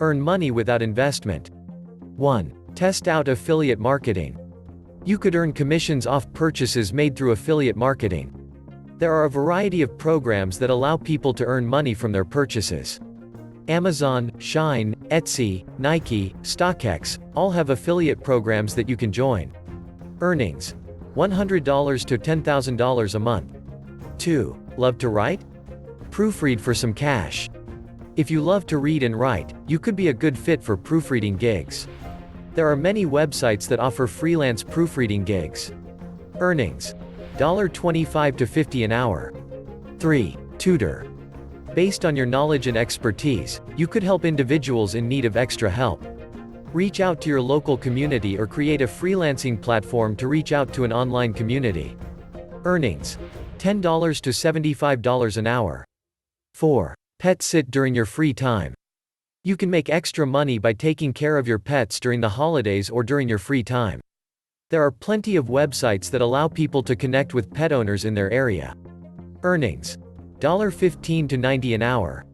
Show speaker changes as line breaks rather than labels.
Earn money without investment. 1. Test out affiliate marketing. You could earn commissions off purchases made through affiliate marketing. There are a variety of programs that allow people to earn money from their purchases. Amazon, Shine, Etsy, Nike, StockX, all have affiliate programs that you can join. Earnings: $100 to $10,000 a month. 2. Love to write? Proofread for some cash. If you love to read and write, you could be a good fit for proofreading gigs. There are many websites that offer freelance proofreading gigs. Earnings: $25 to $50 an hour. 3. Tutor. Based on your knowledge and expertise, you could help individuals in need of extra help. Reach out to your local community or create a freelancing platform to reach out to an online community. Earnings: $10 to $75 an hour. 4. Pet sit during your free time. You can make extra money by taking care of your pets during the holidays or during your free time. There are plenty of websites that allow people to connect with pet owners in their area. Earnings: $15 to $90 an hour.